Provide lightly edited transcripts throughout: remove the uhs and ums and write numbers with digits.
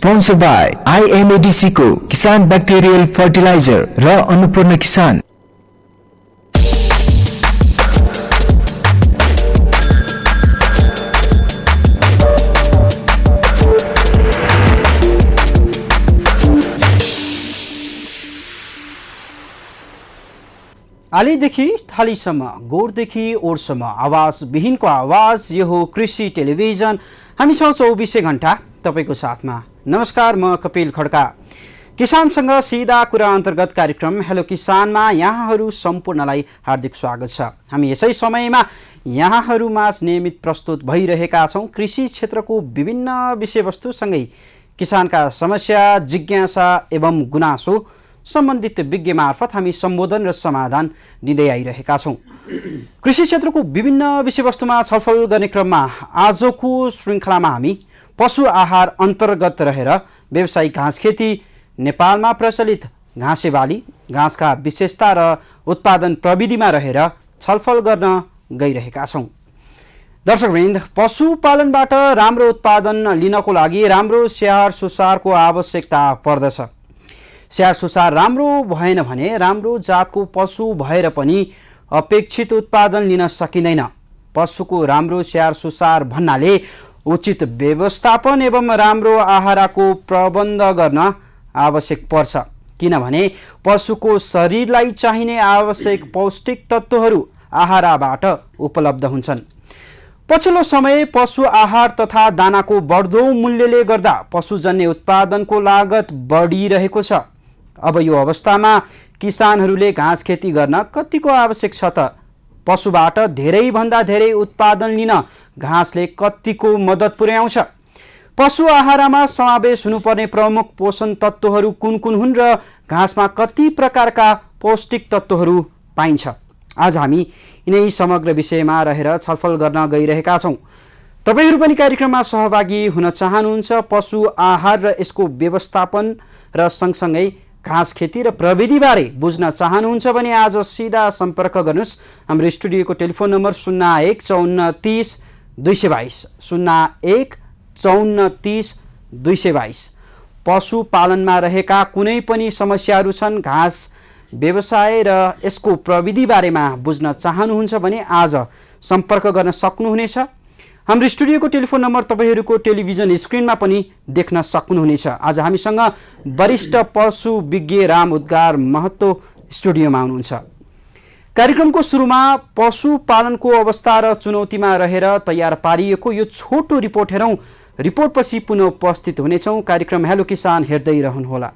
Sponsor by IMADC को किसान bacterial fertiliser र अन्नपूर्ण किसान। आलीदेखि थालीसम्म, गोठदेखि ओठसम्म, आवाज विहीनको आवाज, यो हो कृषि टेलिभिजन। हामी छौँ 24 घण्टा तपाईँको साथमा। नमस्कार, म कपिल खड्का। किसानसँग सिधा कुरा अन्तर्गत कार्यक्रम हेलो किसानमा यहाँहरू सम्पूर्णलाई हार्दिक स्वागत छ। हामी यसै समयमा यहाँहरूमा नियमित प्रस्तुत भइरहेका छौँ कृषि क्षेत्रको विभिन्न विषयवस्तुसँगै किसानका समस्या, जिज्ञासा एवं गुनासो सम्बन्धित विज्ञ मार्फत हामी सम्बोधन र समाधान दिँदै आइरहेका छौँ। कृषि क्षेत्रको विभिन्न विषयवस्तुमा छलफल गर्ने क्रममा आजको श्रृङ्खलामा हामी पशु आहार अन्तर्गत रहेर व्यावसायिक घाँस खेती, नेपालमा प्रचलित घाँसे बाली, घाँसका विशेषता र उत्पादन प्रविधिमा रहेर छलफल गर्न गइरहेका छौँ। दर्शकवृन्द, पशुपालनबाट राम्रो उत्पादन लिनको लागि राम्रो स्याहार सुसारको आवश्यकता पर्दछ। स्याहार सुसार राम्रो भएन भने राम्रो जातको पशु भएर पनि अपेक्षित उत्पादन लिन सकिँदैन। पशुको राम्रो स्याहार सुसार भन्नाले उचित व्यवस्थापन एवं राम्रो आहारको प्रबन्ध गर्न आवश्यक पर्छ, किनभने पशुको शरीरलाई चाहिने आवश्यक पौष्टिक तत्त्वहरू आहारबाट उपलब्ध हुन्छन्। पछिल्लो समय पशु आहार तथा दानाको बढ्दो मूल्यले गर्दा पशुजन्य उत्पादनको लागत बढिरहेको छ। अब यो अवस्थामा किसानहरूले घाँस खेती गर्न कतिको आवश्यक छ त? पशुबाट धेरैभन्दा धेरै उत्पादन लिन घाँसले कतिको मद्दत पुर्याउँछ? पशु आहारमा समावेश हुनुपर्ने प्रमुख पोषण तत्त्वहरू कुन कुन हुन् र घाँसमा कति प्रकारका पौष्टिक तत्त्वहरू पाइन्छ? आज हामी यिनै समग्र विषयमा रहेर छलफल गर्न गइरहेका छौँ। तपाईँहरू पनि कार्यक्रममा सहभागी हुन चाहनुहुन्छ, पशु आहार र यसको व्यवस्थापन र सँगसँगै घाँस खेती र प्रविधिबारे बुझ्न चाहनुहुन्छ भने आज सिधा सम्पर्क गर्नुहोस्। हाम्रो स्टुडियोको टेलिफोन नम्बर 015430 222 015430 222। पशुपालनमा रहेका कुनै पनि समस्याहरू छन्, घाँस व्यवसाय र यसको प्रविधि बारेमा बुझ्न चाहनुहुन्छ भने आज सम्पर्क गर्न सक्नुहुनेछ। हाम्रो स्टुडियोको टेलिफोन नम्बर तपाईँहरूको टेलिभिजन स्क्रिनमा पनि देख्न सक्नुहुनेछ। आज हामीसँग वरिष्ठ पशु विज्ञ राम उद्गार महतो स्टुडियोमा हुनुहुन्छ। कार्यक्रमको सुरुमा पशुपालनको अवस्था र चुनौतीमा रहेर तयार पारिएको यो छोटो रिपोर्ट हेरौँ। रिपोर्टपछि पुनः उपस्थित हुनेछौँ। कार्यक्रम हेलो किसान हेर्दै रहनुहोला।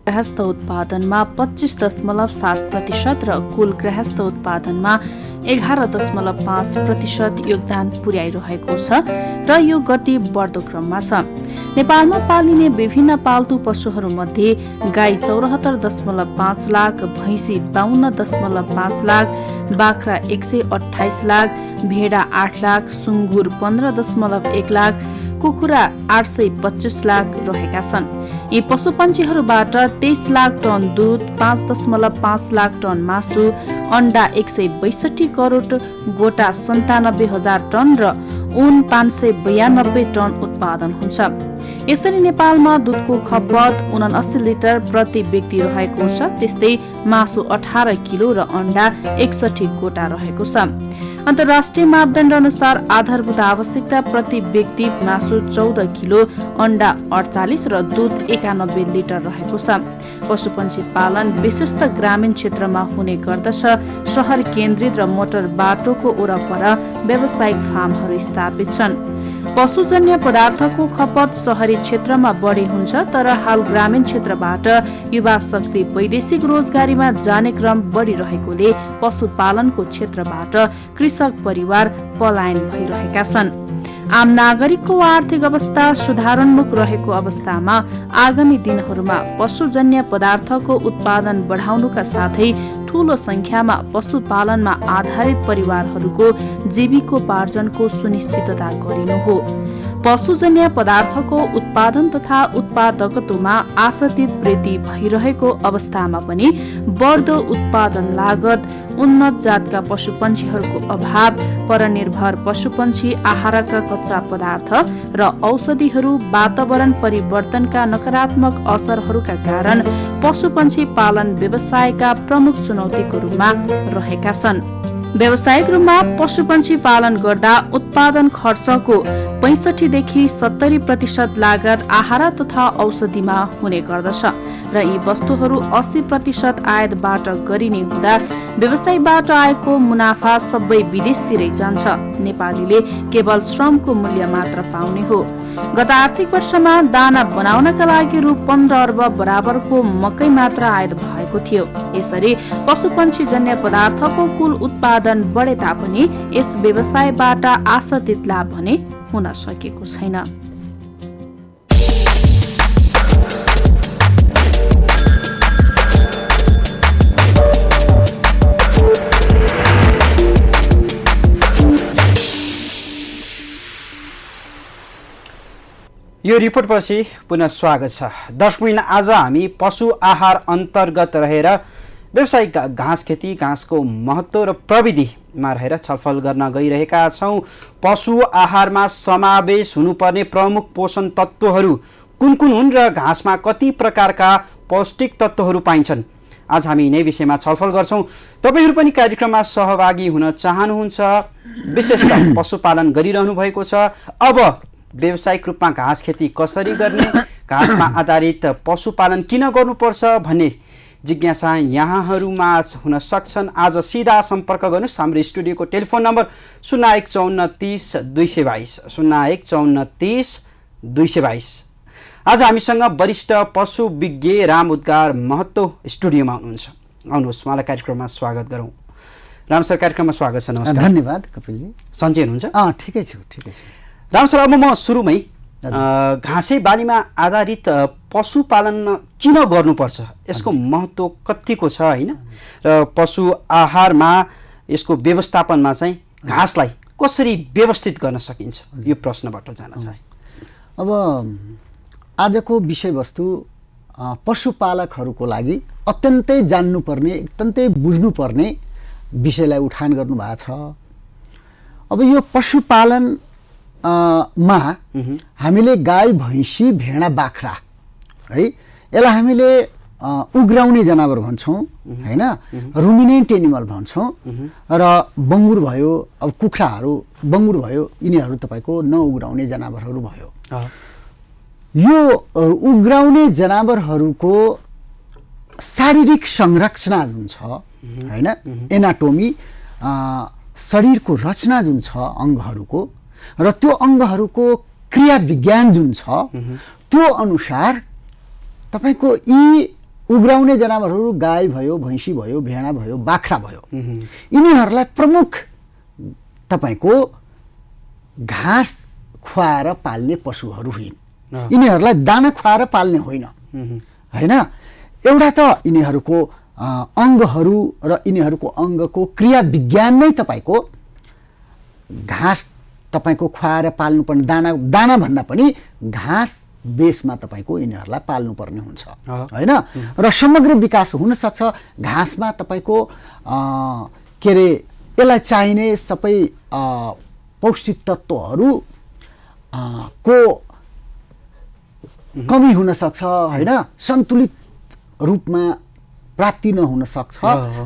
गृहस्थ उत्पादनमा 25.7% र कुल गृहस्थ उत्पादनमा 11.5% योगदान पुर्याइरहेको छ र यो गति बढ्दो क्रममा छ। नेपालमा पालिने विभिन्न पाल्तु पशुहरूमध्ये गाई 74.5 लाख, भैँसी 52.5 लाख, बाख्रा 128 लाख, भेडा 8 लाख, सुँगुर 15.1 लाख, कुखुरा 825 लाख रहेका छन्। यी पशुपन्छीहरूबाट 23 लाख टन दुध, 5.5 लाख टन मासु, अन्डा 162 करोड, गोटा 97,000 टन र ऊन 592 टन उत्पादन हुन्छ। यसरी नेपालमा दुधको खपत 79 लिटर प्रति व्यक्ति रहेको छ। त्यस्तै मासु 18 किलो र अन्डा 61 गोटा रहेको छ। अन्तर्राष्ट्रिय मापदण्ड अनुसार आधारभूत आवश्यकता प्रति व्यक्ति मासु 14 किलो, अन्डा 48 र दुध 91 लिटर रहेको छ। पशुपन्छी पालन विशेषतः ग्रामीण क्षेत्रमा हुने गर्दछ। शहर केन्द्रित र मोटर बाटोको वरपर व्यावसायिक फार्महरू स्थापित छन्। पशुजन्य पदार्थको खपत शहरी क्षेत्रमा बढी हुन्छ, तर हाल ग्रामीण क्षेत्रबाट युवा शक्ति वैदेशिक रोजगारीमा जाने क्रम बढिरहेकोले पशुपालनको क्षेत्रबाट कृषक परिवार पलायन भइरहेका छन्। आम नागरिकको आर्थिक अवस्था सुधारोन्मुख रहेको अवस्थामा आगामी दिनहरूमा पशुजन्य पदार्थको उत्पादन बढाउनुका साथै ठूलो संख्यामा पशुपालनमा आधारित परिवारहरूको जीविकोपार्जनको सुनिश्चितता गरिनु हो। पशुजन्य पदार्थको उत्पादन तथा उत्पादकत्वमा आशातीत वृद्धि भइरहेको अवस्थामा पनि बढ्दो उत्पादन लागत, उन्नत जातका पशुपन्छीहरूको अभाव, परनिर्भर पशुपन्छी आहारका कच्चा पदार्थ र औषधिहरू, वातावरण परिवर्तनका नकारात्मक असरहरूका कारण पशुपन्छी पालन व्यवसायका प्रमुख चुनौतीको रूपमा रहेका छन्। व्यावसायिक रूपमा पशुपन्छी पालन गर्दा उत्पादन खर्चको 65 देखि 70% लागत आहार तथा औषधिमा हुने गर्दछ र यी वस्तुहरू 80% आयातबाट गरिने हुँदा व्यवसायबाट आएको मुनाफा सबै विदेशतिरै जान्छ। नेपालीले केवल श्रमको मूल्य मात्र पाउने हो। गत आर्थिक वर्षमा दाना बनाउनका लागि रु 15 अर्ब बराबरको मकै मात्र आयात भएको थियो। यसरी पशुपन्छी जन्य पदार्थको कुल उत्पादन बढे तापनि यस व्यवसायबाट आशातीत लाभ भने हुन सकेको छैन। यो रिपोर्टपछि पुनः स्वागत छ। दर्शकवृन्द, आज हामी पशु आहार अन्तर्गत रहेर व्यावसायिक घाँस खेती, घाँसको महत्त्व र प्रविधिमा रहेर छलफल गर्न गइरहेका छौँ। पशु आहारमा समावेश हुनुपर्ने प्रमुख पोषण तत्त्वहरू कुन कुन हुन् र घाँसमा कति प्रकारका पौष्टिक तत्त्वहरू पाइन्छन्? आज हामी यिनै विषयमा छलफल गर्छौँ। तपाईहरू पनि कार्यक्रममा सहभागी हुन चाहनुहुन्छ, विशेषतः पशुपालन गरिरहनु भएको छ, अब व्यावसायिक रूपमा घाँस खेती कसरी गर्ने, घाँसमा आधारित पशुपालन किन गर्नुपर्छ भन्ने जिज्ञासा यहाँहरूमा हुन सक्छन्। आज सिधा सम्पर्क गर्नुहोस्। हाम्रो स्टुडियोको टेलिफोन नम्बर 0154 30 222 0154 30 222। आज हामीसँग वरिष्ठ पशु विज्ञ राम उद्गार महतो स्टुडियोमा हुनुहुन्छ। आउनुहोस्, उहाँलाई कार्यक्रममा स्वागत गरौँ। राम सर, कार्यक्रममा स्वागत छ। नमस्कार। धन्यवाद कपिलजी। सन्चै हुनुहुन्छ? ठिकै छु, ठिकै छु। राम सर, अब म सुरुमै घाँसे बालीमा आधारित पशुपालन किन गर्नुपर्छ, यसको महत्त्व कतिको छ होइन, र पशु आहारमा यसको व्यवस्थापनमा चाहिँ घाँसलाई कसरी व्यवस्थित गर्न सकिन्छ, यो प्रश्नबाट जान चाहे। अब आजको विषयवस्तु पशुपालकहरूको लागि अत्यन्तै जान्नुपर्ने, अत्यन्तै बुझ्नुपर्ने विषयलाई उठान गर्नुभएको छ। अब यो पशुपालन मा हामीले गाई, भैँसी, भेडा, बाख्रा है, यसलाई हामीले उग्राउने जनावर भन्छौँ होइन, रुमिनेन्ट एनिमल भन्छौँ। र बङ्गुर भयो, अब कुखुराहरू बङ्गुर भयो, यिनीहरू तपाईँको नउग्राउने जनावरहरू भयो। यो उग्राउने जनावरहरूको शारीरिक संरचना जुन छ होइन, एनाटोमी, शरीरको रचना जुन छ अङ्गहरूको, र त्यो अङ्गहरूको क्रिया विज्ञान जुन छ त्यो अनुसार तपाईँको यी उग्राउने जनावरहरू गाई भयो, भैँसी भयो, भेडा भयो, बाख्रा भयो, यिनीहरूलाई प्रमुख तपाईँको घाँस खुवाएर पाल्ने पशुहरू हुन्। यिनीहरूलाई दाना खुवाएर पाल्ने होइन होइन। एउटा त यिनीहरूको अङ्गहरू र यिनीहरूको अङ्गको क्रिया विज्ञान नै तपाईँको घाँस तपाईँको खुवाएर पाल्नुपर्ने, दाना भन्दा पनि घाँस बेसमा तपाईँको यिनीहरूलाई पाल्नुपर्ने हुन्छ होइन। र समग्र विकास हुनसक्छ घाँसमा तपाईँको के अरे यसलाई चाहिने सबै पौष्टिक तत्त्वहरू को कमी हुनसक्छ होइन, सन्तुलित रूपमा प्राप्ति नहुन सक्छ।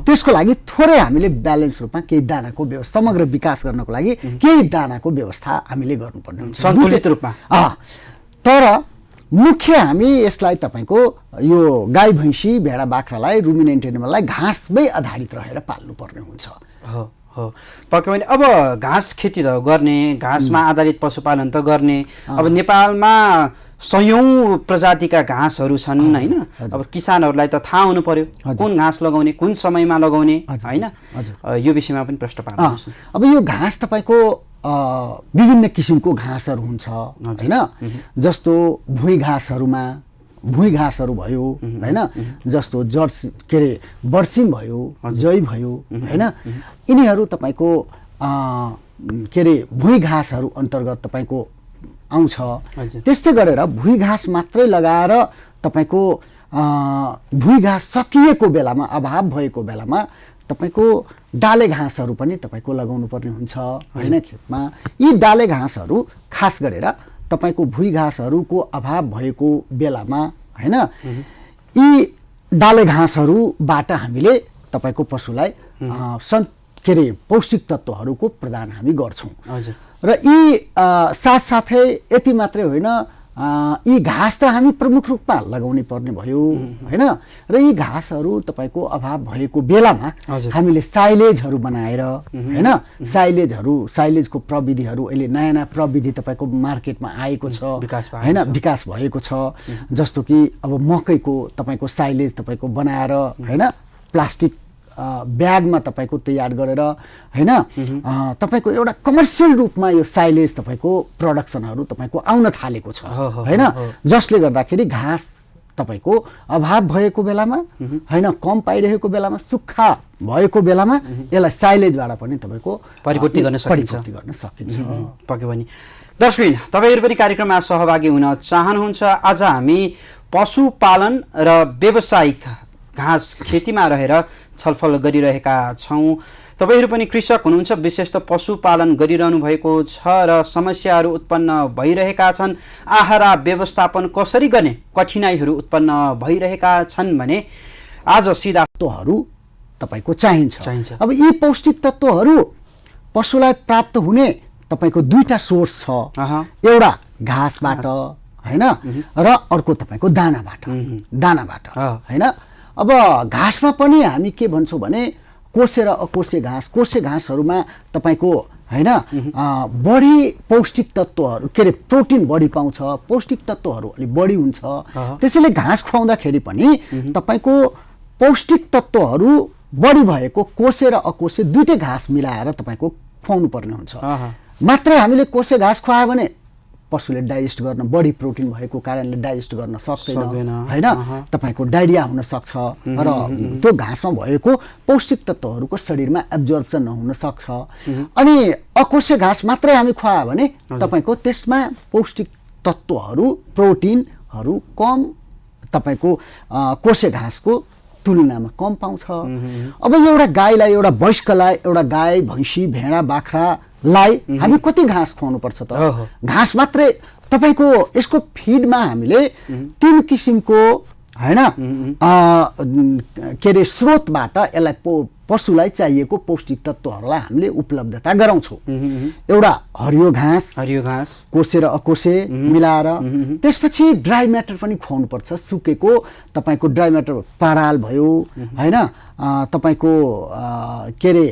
त्यसको लागि थोरै हामीले ब्यालेन्स रूपमा केही दानाको व्यवस्था, समग्र विकास गर्नको लागि केही दानाको व्यवस्था हामीले गर्नुपर्ने हुन्छ सन्तुलित रूपमा। तर मुख्य हामी यसलाई तपाईँको यो गाई, भैँसी, भेडा, बाख्रालाई, रुमिनेन्ट एनिमललाई घाँसमै आधारित रहेर पाल्नुपर्ने हुन्छ। हो हो, पक्कै पनि। अब घाँस खेती त गर्ने, घाँसमा आधारित पशुपालन त गर्ने, अब नेपालमा सयौं प्रजातिका घाँसहरू छन् होइन। अब किसानहरूलाई त थाहा हुनु पर्यो कुन घाँस लगाउने, कुन समयमा लगाउने होइन, यो विषयमा पनि प्रश्न पार्नुहोस्। अब यो घाँस तपाईँको विभिन्न किसिमको घाँसहरू हुन्छ होइन, जस्तो भुइँ घाँसहरू भयो होइन, जस्तो जर्सी के अरे बर्सिम भयो, जै भयो होइन, यिनीहरू तपाईँको के अरे भुइँ घाँसहरू अन्तर्गत तपाईँको आउँछ। त्यस्तै गरेर भुइँ घाँस मात्रै लगाएर तपाईँको भुइँ घाँस सकिएको बेलामा, अभाव भएको बेलामा तपाईँको डाले घाँसहरू पनि तपाईँको लगाउनु पर्ने हुन्छ होइन खेतमा। यी डाले घाँसहरू खास गरेर तपाईँको भुइँ घाँसहरूको अभाव भएको बेलामा होइन यी डाले घाँसहरूबाट हामीले तपाईँको पशुलाई के अरे पौष्टिक तत्त्वहरूको प्रदान हामी गर्छौँ। र यी साथसाथै यति मात्रै होइन, यी घाँस त हामी प्रमुख रूपमा लगाउनै पर्ने भयो होइन। र यी घाँसहरू तपाईँको अभाव भएको बेलामा हामीले साइलेजहरू बनाएर होइन, साइलेजको प्रविधिहरू अहिले नयाँ नयाँ प्रविधि तपाईँको मार्केटमा आएको छ होइन, विकास भएको छ। जस्तो कि अब मकैको तपाईँको साइलेज तपाईँको बनाएर होइन, प्लास्टिक ब्यागमा तपाईँको तयार गरेर होइन, तपाईँको एउटा कमर्सियल रूपमा यो साइलेज तपाईँको प्रडक्सनहरू तपाईँको आउन थालेको छ होइन, जसले गर्दाखेरि घाँस तपाईँको अभाव भएको बेलामा होइन, कम पाइरहेको बेलामा, सुक्खा भएको बेलामा यसलाई साइलेजबाट पनि तपाईँको परिपूर्ति गर्न सकिन्छ। पक्कै पनि दर्शकबिन, तपाईँहरू पनि कार्यक्रममा सहभागी हुन चाहनुहुन्छ। आज हामी पशुपालन र व्यावसायिक घाँस खेतीमा रहेर छलफल गरिरहेका छौँ। तपाईँहरू पनि कृषक हुनुहुन्छ, विशेष त पशुपालन गरिरहनु भएको छ र समस्याहरू उत्पन्न भइरहेका छन्। आहारा व्यवस्थापन कसरी गर्ने कठिनाइहरू उत्पन्न भइरहेका छन् भने आज सिधा तत्त्वहरू तपाईँको चाहिन्छ। अब यी पौष्टिक तत्त्वहरू पशुलाई प्राप्त हुने तपाईँको दुईटा सोर्स छ, एउटा घाँसबाट होइन र अर्को तपाईँको दानाबाट होइन। अब घाँसमा पनि हामी के भन्छौँ भने कोसे र अकोसे घाँस, कोसे घाँसहरूमा तपाईँको होइन बढी पौष्टिक तत्त्वहरू के अरे प्रोटिन बढी पाउँछ, पौष्टिक तत्त्वहरू अलिक बढी हुन्छ। त्यसैले घाँस खुवाउँदाखेरि पनि तपाईँको पौष्टिक तत्त्वहरू बढी भएको कोसे र अकोसे दुईटै घाँस मिलाएर तपाईँको खुवाउनु पर्ने हुन्छ। मात्रै हामीले कोसे घाँस खुवायो भने पशुले डाइजेस्ट गर्न, बढी प्रोटिन भएको कारणले डाइजेस्ट गर्न सक्दैन होइन, तपाईँको डायरिया हुन सक्छ र त्यो घाँसमा भएको पौष्टिक तत्त्वहरूको शरीरमा एब्जर्प्सन नहुन सक्छ। अनि अकोसे घाँस मात्रै हामी खुवायो भने तपाईँको त्यसमा पौष्टिक तत्त्वहरू, प्रोटिनहरू कम तपाईँको कोसे घाँसको तुलनामा कम पाउँछ। अब एउटा गाईलाई, एउटा वयस्कलाई, एउटा गाई, भैँसी, भेडा, बाख्रालाई हामी कति घाँस खुवाउनु पर्छ त? घाँस मात्रै तपाईँको यसको फिडमा हामीले 3 किसिमको होइन के अरे स्रोतबाट यसलाई पशुलाई चाहिएको पौष्टिक तत्त्वहरूलाई हामीले उपलब्धता गराउँछौँ। एउटा हरियो घाँस कोसे र अकोसे मिलाएर, त्यसपछि ड्राई म्याटर पनि खुवाउनु पर्छ, सुकेको तपाईँको ड्राई म्याटर, पराल भयो होइन, तपाईँको के अरे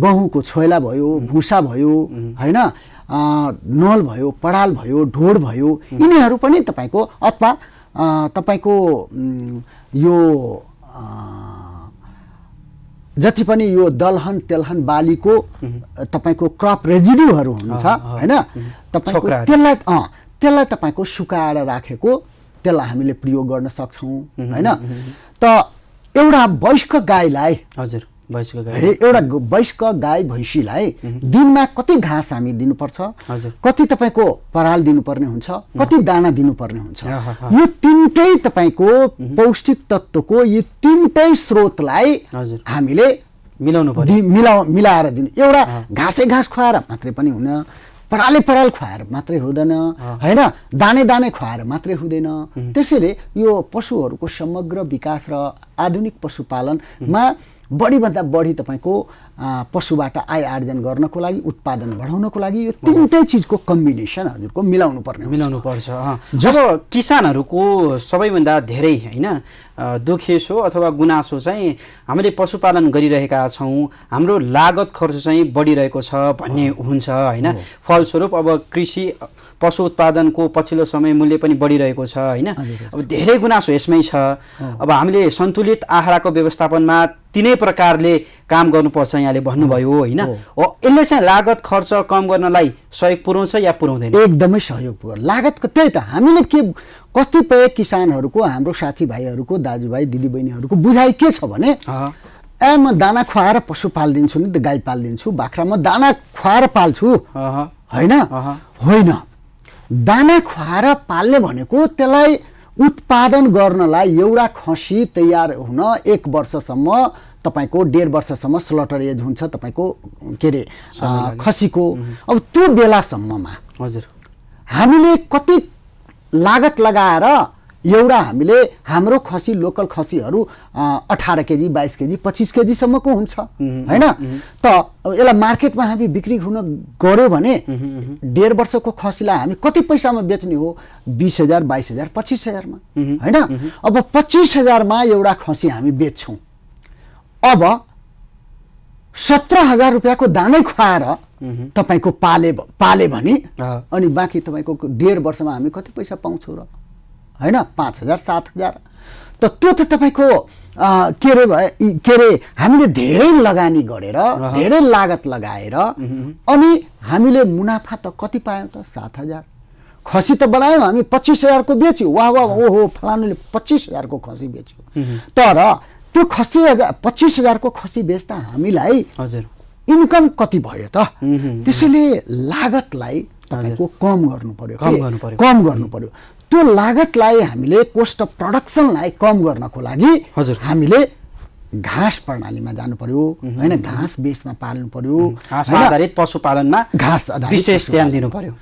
गहुँको छोइला भयो, भुसा भयो होइन, नल भयो, पराल भयो, ढोड भयो, यिनीहरू पनि तपाईँको, अथवा तपाईँको यो जति पनि यो दलहन तेलहन बालीको तपाईँको क्रप रेजिड्युहरू हुन्छ होइन, तपाईँको त्यसलाई तपाईँको सुकाएर राखेको त्यसलाई हामीले प्रयोग गर्न सक्छौँ होइन। त एउटा वयस्क गाईलाई एउटा वयस्क गाई भैँसीलाई दिनमा कति घाँस हामी दिनुपर्छ, कति तपाईँको पराल दिनुपर्ने हुन्छ, कति दाना दिनुपर्ने हुन्छ, यो तिनटै तपाईँको पौष्टिक तत्त्वको यी तिनटै स्रोतलाई हामीले मिलाएर दिनु। एउटा घाँस खुवाएर मात्रै पनि हुन, पराल खुवाएर मात्रै हुँदैन होइन, दाने खुवाएर मात्रै हुँदैन। त्यसैले यो पशुहरूको समग्र विकास र आधुनिक पशुपालनमा बढीभन्दा बढी तपाईँको पशुबाट आय आर्जन गर्नको लागि, उत्पादन बढाउनको लागि यो तिनटै चिजको कम्बिनेसन हजुरको मिलाउनु पर्छ। जब किसानहरूको सबैभन्दा धेरै होइन दुखेसो अथवा गुनासो चाहिँ हामीले पशुपालन गरिरहेका छौँ, हाम्रो लागत खर्च चाहिँ बढिरहेको छ भन्ने हुन्छ होइन। फलस्वरूप अब कृषि पशु उत्पादनको पछिल्लो समय मूल्य पनि बढिरहेको छ होइन। अब धेरै गुनासो यसमै छ। अब हामीले सन्तुलित आहारको व्यवस्थापनमा तिनै प्रकारले काम गर्नुपर्छ यहाँले भन्नुभयो होइन। यसले चाहिँ लागत खर्च कम गर्नलाई सहयोग पुर्याउँछ या पुर्याउँदैन? एकदमै सहयोग पुर्याउँछ। लागतको त्यही त हामीले के कतिपय किसानहरूको, हाम्रो साथीभाइहरूको, दाजुभाइ दिदीबहिनीहरूको बुझाइ के छ भने म दाना खुवाएर पशु पालिदिन्छु नि त, गाई पालिदिन्छु, बाख्रा म दाना खुवाएर पाल्छु होइन। दाना खुवाएर पाल्ने भनेको त्यसलाई उत्पादन गर्नलाई एउटा खसी तयार हुन 1 वर्षसम्म तपाईको 1.5 वर्षसम्म स्लटर एज हुन्छ तपाईको के रे खसीको। अब त्यो बेलासम्ममा हजुर हामीले कति लागत लगाएर एउटा हामीले हाम्रो खसी लोकल खसीहरू 18 केजी 22 केजी 25 केजी सम्मको हुन्छ हैन। त यसलाई मार्केटमा हामी बिक्री हुन गर्यो भने 1.5 वर्षको खसीलाई हामी कति पैसामा बेच्ने हो? 20,000 22,000 25,000 मा हैन। अब 25,000 मा एउटा खसी हामी बेच्छौं। अब 17,000 रुपैयाँको दानै खुवाएर तपाईको पाले भने अनि बाँकी तपाईको 1.5 वर्षमा हामी कति पैसा पाउँछौँ र हैन? 5,000 7,000। त त्यो त तपाईको के रे हामीले धेरै लगानी गरेर धेरै लागत लगाएर अनि हामीले मुनाफा त कति पायौं त? 7,000। खसी त बनायौं हामी 25,000 को बेच्यो, वाह वाह ओहो फलानुले 25,000 को खसी बेच्यो। तर त्यो खसी 25,000 को खसी बेच्दा हामीलाई हजुर इन्कम कति भयो त? त्यसैले लागतलाई तपाईको कम गर्नु पर्यो। कम गर्नु पर्यो। त्यो लागतलाई हामीले कोस्ट अफ प्रोडक्सनलाई कम गर्नको लागि हामीले घाँस प्रणालीमा जानु पर्यो हैन। घाँस बेसमा पाल्नु पर्यो। घाँस आधारित पशुपालनमा घाँस आधारित विशेष ध्यान दिनु पर्यो।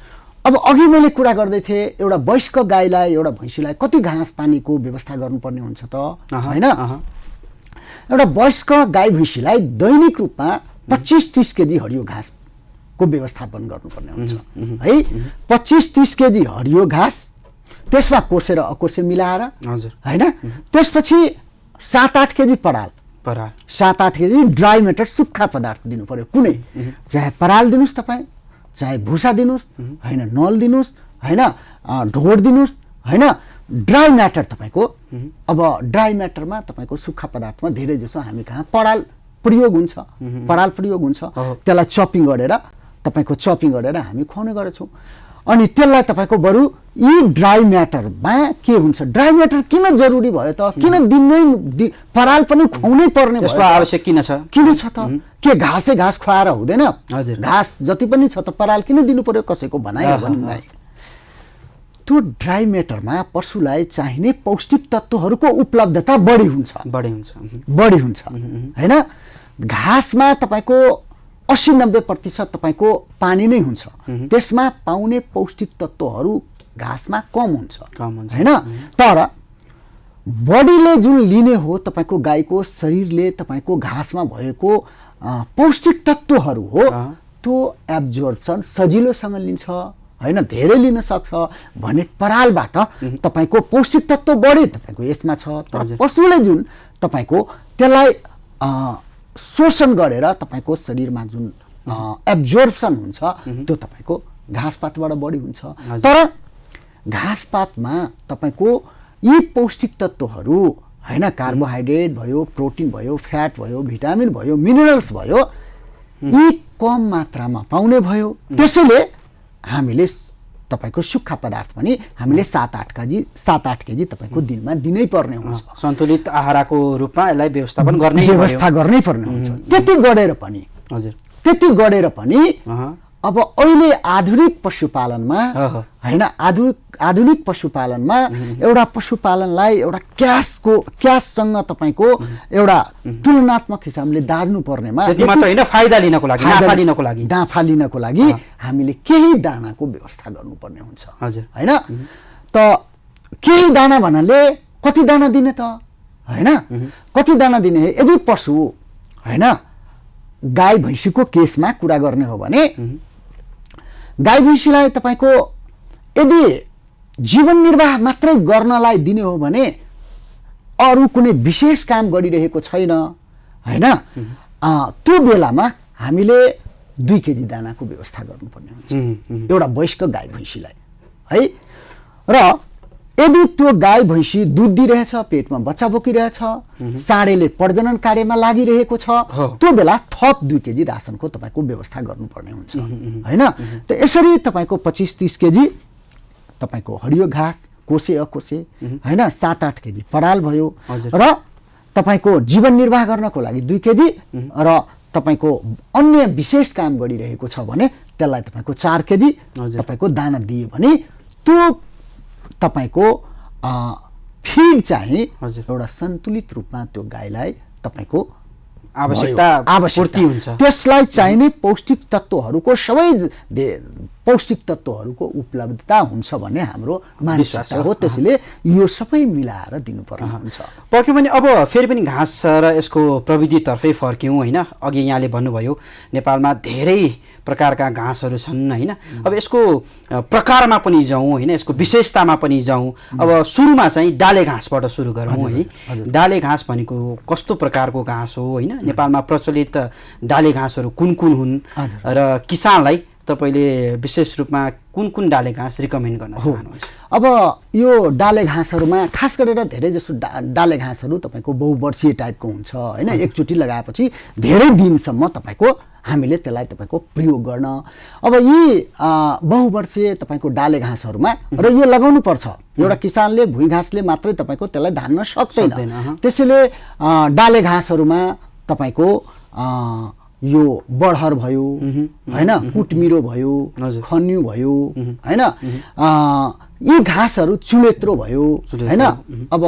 अब अघि मैले कुरा गर्दै थिएँ एउटा वयस्क गाईलाई एउटा भैँसीलाई कति घाँस पानीको व्यवस्था गर्नुपर्ने हुन्छ त हैन। एउटा वयस्क गाई भैँसीलाई दैनिक रूपमा 25-30 केजी हरियो घाँसको व्यवस्थापन गर्नुपर्ने हुन्छ है। 25-30 केजी हरियो घाँस, त्यसमा कोर्से र अकोर्से मिलाएर हैन। त्यसपछि 7-8 केजी पराल 7-8 केजी ड्राई मेटर सुक्खा पदार्थ दिनु पर्यो। कुनै चाहे पराल दिनुस् तपाई, चाहे भुसा दिनुस् हैन, नल दिनुस् हैन, ढोड दिनुस् हैन। ड्राई म्याटर तपाईको अब ड्राई म्याटरमा तपाईको सुक्खा पदार्थमा धेरै जसो हामी कहाँ पराल प्रयोग हुन्छ। पराल प्रयोग हुन्छ। त्यसलाई चपिङ गरेर तपाईको चपिङ गरेर हामी खुवाउने गर्छौं। अनि त्यसलाई तपाईको बरु यी ड्राई म्याटरमा के हुन्छ? ड्राई म्याटर किन जरुरी भयो त? किन दिनै पराल पनि खुवाउनै पर्ने भयो? यसको आवश्यक किन छ? किन छ त? के घाँस खुवाएर हुँदैन? घाँस जति पनि छ त पराल किन दिनु पर्यो कसैको भनाइ हो भने? त्यो ड्राई म्याटरमा पशुलाई चाहिने पौष्टिक तत्त्वहरूको उपलब्धता बढी हुन्छ हैन। घाँसमा तपाईको 80-90% तपाईको पानी नै हुन्छ। त्यसमा पाउने पौष्टिक तत्त्वहरू घाँसमा कम हुन्छ हैन। तर बडीले जुन लिने हो तपाईको गाईको शरीरले तपाईको घाँसमा भएको पौष्टिक तत्त्वहरू हो त्यो एब्जर्प्सन सजिलोसँग लिन्छ हैन। धेरै लिन सक्छ भने परालबाट तपाईको पौष्टिक तत्त्व बढी तपाईको यसमा छ। तर पशुले जुन तपाईको त्यसलाई शोषण गरेर तपाईको शरीरमा जुन एब्जर्प्सन हुन्छ त्यो तपाईको घाँसपातबाट बढी हुन्छ। तर घाँसपातमा तपाईको यी पौष्टिक तत्त्वहरू हैन, कार्बोहाइड्रेट भयो, प्रोटिन भयो, फ्याट भयो, भिटामिन भयो, मिनरल्स भयो, यी कम मात्रामा पाउने भयो। त्यसैले हामीले तपाईको सुक्खा पदार्थ पनि हामीले 7-8 केजी तपाईको दिनमा दिनै पर्ने हुन्छ। सन्तुलित आहारको रूपमा यसलाई व्यवस्था गर्नै पर्ने हुन्छ। त्यति गरेर पनि अब अहिले आधुनिक पशुपालनमा हैन, आधुनिक पशुपालनमा एउटा पशुपालनलाई एउटा क्याशसँग तपाईको एउटा तुलनात्मक हिसाबले दाज्नु पर्नेमा त्यति मात्र हैन, फाइदा लिनको लागि, नाफा लिनको लागि हामीले केही दानाको व्यवस्था गर्नुपर्ने हुन्छ हैन। त केही दाना भन्नाले कति दाना दिने त हैन? कति दाना दिने? यदि पशु हैन गाई भैँसीको केसमा कुरा गर्ने हो भने गाई भैँसीलाई तपाईको यदि जीवन निर्वाह मात्रै गर्नलाई दिने हो भने अरू कुनै विशेष काम गरिरहेको छैन हैन, त्यो बेलामा हामीले 2 केजी दानाको व्यवस्था गर्नुपर्ने हुन्छ एउटा वयस्क गाई भैँसीलाई है। र यदि त्यो गाई भैँसी दुध दिइरहेछ, पेटमा बच्चा बोकिरहेछ, साँडेले प्रजनन कार्यमा लागिरहेको छ, त्यो बेला थप 2 केजी रासनको तपाईको व्यवस्था गर्नुपर्ने हुन्छ हैन। त यसरी तपाईको 25-30 केजी तपाईको हरियो घाँस कोसे अकोसे हैन, 7-8 केजी पराल भयो र तपाईको जीवन निर्वाह गर्नको लागि 2 केजी र तपाईको अन्य विशेष काम गरिरहेको छ भने त्यसलाई तपाईको 4 केजी तपाईको दाना दिए भने त्यो तपाईको फिड चाहिँ हजुर। एउटा सन्तुलित रूपमा त्यो गाईलाई तपाईँको आवश्यकता पूर्ति हुन्छ। त्यसलाई चाहिने पौष्टिक तत्त्वहरूको पौष्टिक तत्त्वहरूको उपलब्धता हुन्छ भन्ने हाम्रो मानिस हो। त्यसैले यो सबै मिलाएर दिनुपर्ने हुन्छ। पक्कै पनि अब फेरि पनि घाँस र यसको प्रविधितर्फै फर्क्यौँ होइन। अघि यहाँले भन्नुभयो नेपालमा धेरै प्रकारका घाँसहरू छन् होइन। अब यसको प्रकारमा पनि जाउँ होइन, यसको विशेषतामा पनि जाउँ। अब सुरुमा चाहिँ डाले घाँसबाट सुरु गरौँ है। डाले घाँस भनेको कस्तो प्रकारको घाँस हो होइन, नेपालमा प्रचलित डाले घाँसहरू कुन कुन हुन् र किसानलाई तपाईँले विशेष रूपमा कुन कुन डाले घाँस रिकमेन्ड गर्न चाहनुहुन्छ? अब यो डाले घाँसहरूमा खास गरेर धेरै जसो डाले घाँसहरू तपाईँको बहुवर्षीय टाइपको हुन्छ होइन। एकचोटि लगाएपछि धेरै दिनसम्म तपाईँको हामीले त्यसलाई तपाईँको प्रयोग गर्न। अब यी बहुवर्षीय तपाईँको डाले घाँसहरूमा र यो लगाउनु पर्छ। एउटा किसानले भुइँ घाँसले मात्रै तपाईँको त्यसलाई धान्न सक्दैन। त्यसैले डाले घाँसहरूमा तपाईँको यो बढहर भयो होइन, कुटमिरो भयो, खन्यु भयो होइन, यी घाँसहरू चुलेत्रो भयो होइन। अब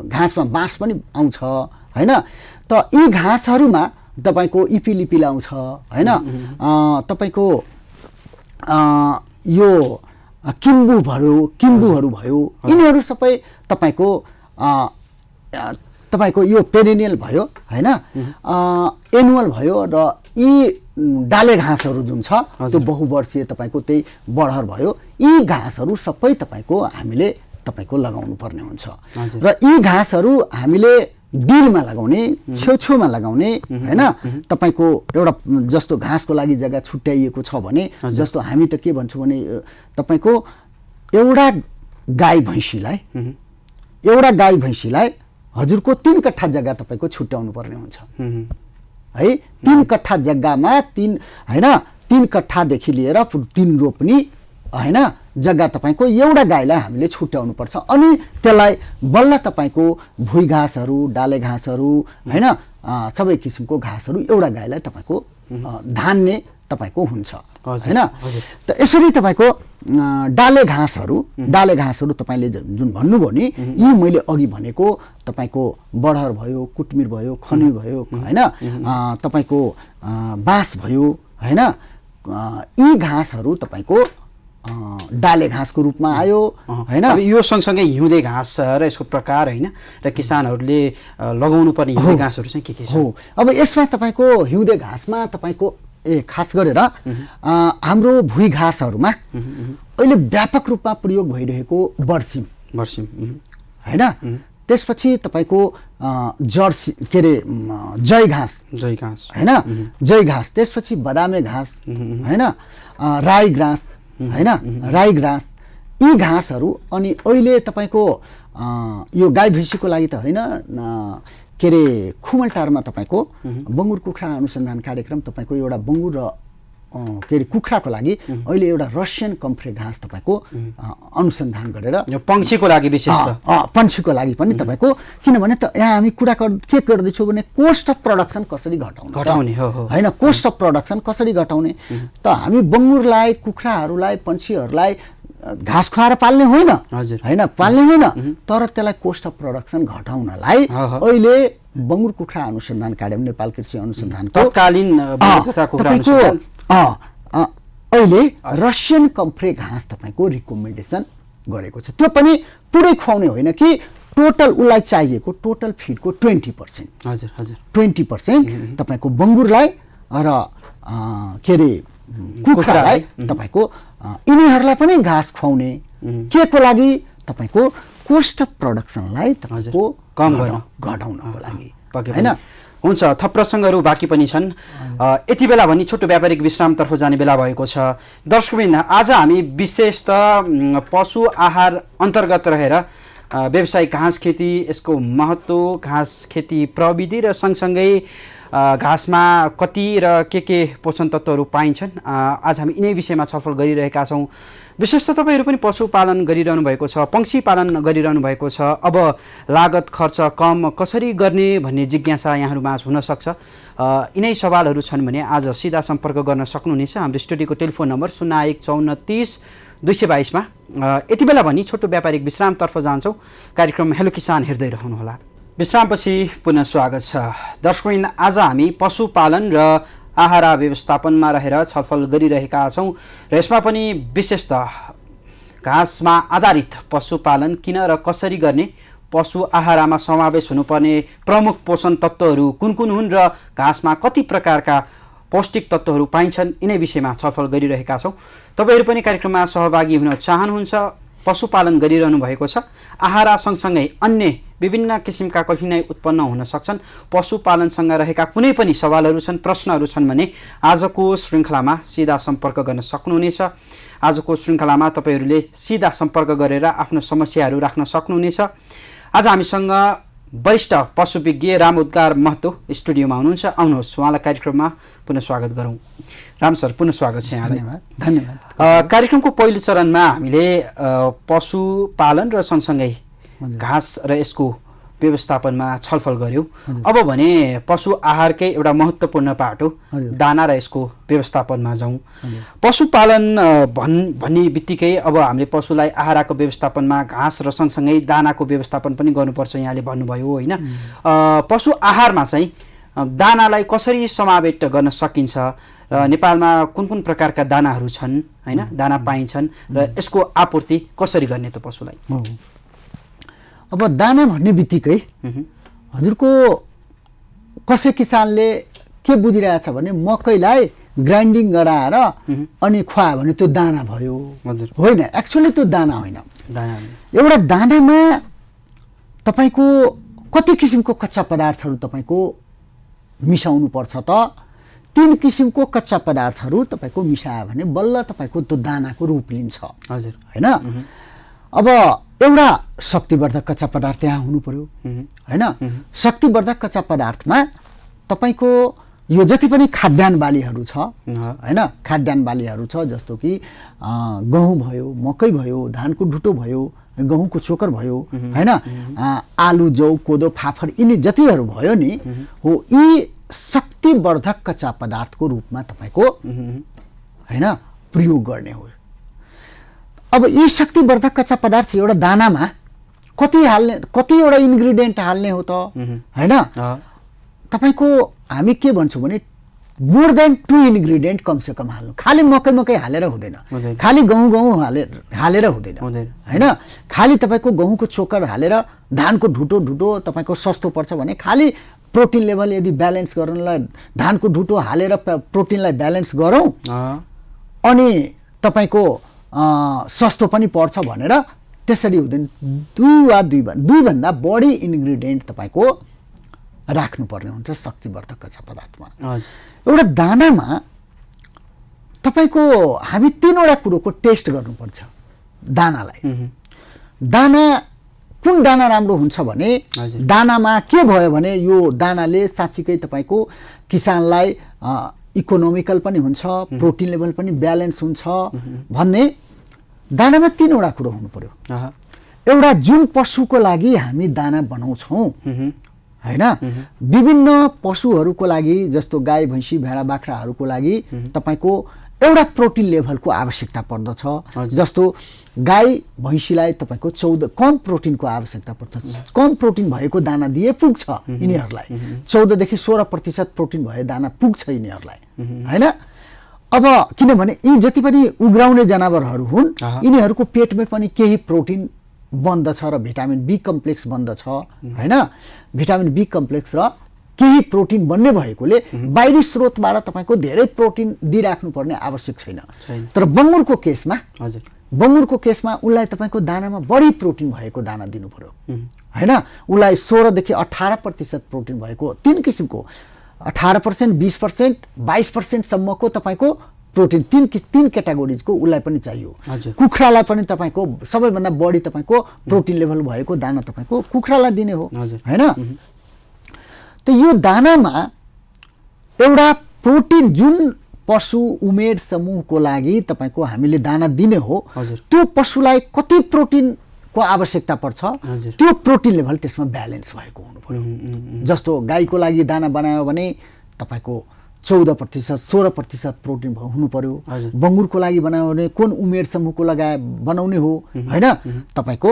घाँसमा बाँस पनि आउँछ होइन। त यी घाँसहरूमा तपाईँको इपिलिपिल आउँछ होइन। तपाईँको यो किम्बुहरू भयो, यिनीहरू सबै तपाईँको यो पेरेनियल भयो होइन, एनुअल भयो र यी डाले घाँसहरू जुन छ त्यो बहुवर्षीय तपाईँको त्यही बढहर भयो। यी घाँसहरू सबै तपाईँको हामीले तपाईँको लगाउनु पर्ने हुन्छ र यी घाँसहरू हामीले डिलमा लगाउने, छेउछेउमा लगाउने होइन। तपाईँको एउटा जस्तो घाँसको लागि जग्गा छुट्याइएको छ भने, जस्तो हामी त के भन्छौँ भने तपाईँको एउटा गाई भैँसीलाई हजुरको 3 कट्ठा जग्गा तपाईँको छुट्याउनु पर्ने हुन्छ है। 3 कट्ठा जग्गामा 3 कट्ठादेखि लिएर 3 रोप्नी होइन जग्गा तपाईँको एउटा गाईलाई हामीले छुट्याउनु पर्छ। अनि त्यसलाई बल्ल तपाईँको भुइँ घाँसहरू, डाले घाँसहरू होइन, सबै किसिमको घाँसहरू एउटा गाईलाई तपाईँको धान्ने तपाईँको हुन्छ होइन। त यसरी तपाईँको डाले घाँसहरू तपाईँले जुन भन्नुभयो नि, यी मैले अघि भनेको तपाईँको बढहर भयो, कुटमिर भयो, खन्यु भयो होइन, तपाईँको बाँस भयो होइन। यी घाँसहरू तपाईँको डाले घाँसको रूपमा आयो होइन। यो सँगसँगै हिउँदे घाँस र यसको प्रकार होइन र किसानहरूले लगाउनु पर्ने हिउँदे घाँसहरू चाहिँ के छ? हो, अब यसमा तपाईँको हिउँदे घाँसमा तपाईँको खास गरेर हाम्रो भुइँ घाँसहरूमा अहिले व्यापक रूपमा प्रयोग भइरहेको बर्सिम होइन। त्यसपछि तपाईँको जर्सी के अरे जय घाँस होइन, जय घाँस। त्यसपछि बदामे घाँस होइन, राई घाँस होइन, राई घाँस। यी घाँसहरू अनि अहिले तपाईँको यो गाई भैँसीको लागि त होइन, के अरे खुमलटारमा तपाईँको बङ्गुर कुखुरा अनुसन्धान कार्यक्रम तपाईँको एउटा बङ्गुर र के अरे कुखुराको लागि अहिले एउटा रसियन कम्फ्रे घाँस तपाईँको अनुसन्धान गरेर पंक्षीको लागि विशेष पंक्षीको लागि पनि तपाईँको, किनभने त यहाँ हामी कुरा के गर्दैछौँ भने कोस्ट अफ प्रडक्सन कसरी घटाउने होइन, कोस्ट अफ प्रडक्सन कसरी घटाउने। त हामी बङ्गुरलाई, कुखुराहरूलाई, पंक्षीहरूलाई घाँस खुवाएर पाल्ने होइन होइन, पाल्ने होइन, तर त्यसलाई कोस्ट अफ प्रडक्सन घटाउनलाई अहिले बङ्गुर कुखुरा अनुसन्धान कार्यक्रम, नेपाल कृषि अनुसन्धानको तत्कालीन अहिले रसियन कम्फ्रे घाँस तपाईँको रिकमेन्डेसन गरेको छ। त्यो पनि पुरै खुवाउने होइन कि टोटल उसलाई चाहिएको टोटल फिडको 20% तपाईँको बङ्गुरलाई र के अरे कुखुरालाई तपाईँको यिनीहरूलाई पनि घाँस खुवाउने। के को लागि? तपाईँको कोस्ट अफ प्रडक्सनलाई तपाईँको घटाउनको लागि होइन। हुन्छ, थप प्रसङ्गहरू बाँकी पनि छन्। यति बेला भने छोटो व्यापारिक विश्रामतर्फ जाने बेला भएको छ। दर्शकवृन्द, आज हामी विशेषतः पशु आहार अन्तर्गत रहेर व्यावसायिक घाँस खेती, यसको महत्त्व, घाँस खेती प्रविधि र सँगसँगै घाँसमा कति र के पोषण तत्त्वहरू पाइन्छन्, आज हामी यिनै विषयमा छलफल गरिरहेका छौँ। विशेष त तपाईँहरू पनि पशुपालन गरिरहनु भएको छ, पंक्षी पालन गरिरहनु भएको छ। अब लागत खर्च कम कसरी गर्ने भन्ने जिज्ञासा यहाँहरूमाझ हुनसक्छ। यिनै सवालहरू छन् भने आज सिधा सम्पर्क गर्न सक्नुहुनेछ। हाम्रो स्टुडियोको टेलिफोन नम्बर 015430 222 मा यति बेला भनी छोटो व्यापारिक विश्रामतर्फ जान्छौँ। कार्यक्रम हेलो किसान हेर्दै रहनुहोला। विश्रामपछि पुनः स्वागत छ। दर्शकवृन्द, आज हामी पशुपालन र आहारा व्यवस्थापनमा रहेर छलफल गरिरहेका छौँ र यसमा पनि विशेषतः घाँसमा आधारित पशुपालन किन र कसरी गर्ने, पशु आहारामा समावेश हुनुपर्ने प्रमुख पोषण तत्त्वहरू कुन कुन हुन् र घाँसमा कति प्रकारका पौष्टिक तत्त्वहरू पाइन्छन्, यिनै विषयमा छलफल गरिरहेका छौँ। तपाईँहरू पनि कार्यक्रममा सहभागी हुन चाहनुहुन्छ, पशुपालन गरिरहनु भएको छ, आहारा सँगसँगै अन्य विभिन्न किसिमका कठिनाइ उत्पन्न हुन सक्छन्, पशुपालनसँग रहेका कुनै पनि सवालहरू छन्, प्रश्नहरू छन् भने आजको श्रृङ्खलामा सिधा सम्पर्क गर्न सक्नुहुनेछ। आजको श्रृङ्खलामा तपाईँहरूले सिधा सम्पर्क गरेर आफ्नो समस्याहरू राख्न सक्नुहुनेछ। आज हामीसँग वरिष्ठ पशुविज्ञ रामउद्गार महतो स्टुडियोमा हुनुहुन्छ। आउनुहोस्, उहाँलाई कार्यक्रममा पुनः स्वागत गरौँ। राम सर, पुनः स्वागत छ यहाँलाई। धन्यवाद। कार्यक्रमको पहिलो चरणमा हामीले पशुपालन र सँगसँगै घाँस र यसको व्यवस्थापनमा छलफल गऱ्यौँ। अब भने पशु आहारकै एउटा महत्त्वपूर्ण पार्ट हो दाना र यसको व्यवस्थापनमा जाउँ। पशुपालन भन्ने बित्तिकै अब हामीले पशुलाई आहारको व्यवस्थापनमा घाँस र सँगसँगै दानाको व्यवस्थापन पनि गर्नुपर्छ, यहाँले भन्नुभयो होइन। पशु आहारमा चाहिँ दानालाई कसरी समावेश गर्न सकिन्छ र नेपालमा कुन कुन प्रकारका दानाहरू छन् होइन, दाना पाइन्छन् र यसको आपूर्ति कसरी गर्ने त पशुलाई? अब दाना भन्ने बित्तिकै हजुरको कसै किसानले के बुझिरहेछ भने मकैलाई ग्राइन्डिङ गराएर अनि खुवायो भने त्यो दाना भयो। होइन, एक्चुअली त्यो दाना होइन। एउटा दानामा तपाईँको कति किसिमको कच्चा पदार्थहरू तपाईँको मिसाउनु पर्छ त 3 किसिमको कच्चा पदार्थहरू तपाईँको मिसायो भने बल्ल तपाईँको त्यो दानाको रूप लिन्छ। हजुर, होइन। अब एउटा शक्तिवर्धक कच्चा पदार्थ त्यहाँ हुनु पर्यो होइन। शक्तिवर्धक कच्चा पदार्थमा तपाईँको यो जति पनि खाद्यान्न बालीहरू छ होइन, खाद्यान्न बालीहरू छ जस्तो कि गहुँ भयो, मकै भयो, धानको ढुटो भयो, गहुँको चोकर भयो होइन, आलु, जौ, कोदो, फाफर, यिनी जतिहरू भयो नि हो, यी शक्तिवर्धक कच्चा पदार्थको रूपमा तपाईँको होइन प्रयोग गर्ने हो। अब यी शक्तिवर्धक कच्चा पदार्थ एउटा दानामा कतिवटा इन्ग्रिडियन्ट हाल्ने हो त होइन। तपाईँको हामी के भन्छौँ भने मोर देन 2 इन्ग्रिडियन्ट कमसे कम हाल्नु। खालि मकै हालेर हुँदैन, खालि गहुँ हालेर हुँदैन होइन। खालि तपाईँको गहुँको चोकर हालेर धानको ढुटो तपाईँको सस्तो पर्छ भने खालि प्रोटिन लेभल यदि ब्यालेन्स गर्नलाई धानको ढुटो हालेर प्रोटिनलाई ब्यालेन्स गरौँ अनि तपाईँको सस्तो पनि पर्छ भनेर त्यसरी हुँदैन। 2 भन्दा बढी इन्ग्रिडियन्ट तपाईँको राख्नुपर्ने हुन्छ शक्तिवर्धक कच्चा पदार्थमा। एउटा दानामा तपाईँको हामी 3वटा कुरोको टेस्ट गर्नुपर्छ दानालाई। दाना कुन दाना राम्रो हुन्छ भने दानामा के भयो भने यो दानाले साँच्चीकै तपाईँको किसानलाई इकोनोमिकल पनि हुन्छ, प्रोटिन लेभल पनि ब्यालेन्स हुन्छ भन्ने दानामा 3वटा कुरो हुनु पर्यो। एउटा जुन पशुको लागि हामी दाना बनाउँछौँ होइन, विभिन्न पशुहरूको लागि जस्तो गाई, भैँसी, भेडा, बाख्राहरूको लागि तपाईँको एउटा प्रोटिन लेभलको आवश्यकता पर्दछ। जस्तो गाई भैँसीलाई तपाईँको 14 कम प्रोटिनको आवश्यकता पर्छ। कम प्रोटिन भएको दाना दिए पुग्छ यिनीहरूलाई। 14 देखि 16% प्रोटिन भए दाना पुग्छ यिनीहरूलाई होइन। अब किनभने यी जति पनि उग्राउने जनावरहरू हुन् यिनीहरूको पेटमै पनि केही प्रोटिन बन्दछ र भिटामिन बी कम्प्लेक्स बन्दछ होइन। भिटामिन बी कम्प्लेक्स र केही प्रोटिन बन्ने भएकोले बाहिरी स्रोतबाट तपाईँको धेरै प्रोटिन दिइराख्नु पर्ने आवश्यक छैन। तर बङ्गुरको केसमा उसलाई तपाईँको दानामा बढी प्रोटिन भएको दाना दिनु पर्यो होइन। उसलाई 16 देखि 18% प्रोटिन भएको 3 किसिमको 18%, 20%, 22% सम्मको तपाईँको प्रोटिन 3 क्याटेगोरिजको उसलाई पनि चाहियो। कुखुरालाई पनि तपाईँको सबैभन्दा बढी तपाईँको प्रोटिन लेभल भएको दाना तपाईँको कुखुरालाई दिने हो होइन। त यो दानामा एउटा प्रोटिन जुन पशु उमेर समूहको लागि तपाईँको हामीले दाना दिने हो त्यो पशुलाई कति प्रोटिनको आवश्यकता पर्छ त्यो प्रोटिन लेभल त्यसमा ब्यालेन्स भएको हुनु पर्यो। जस्तो गाईको लागि दाना बनायो भने तपाईँको 14%, 16% प्रोटिन हुनु पर्यो। हजुर। बङ्गुरको लागि बनाउने कुन उमेर समूहको बनाउने हो होइन, तपाईँको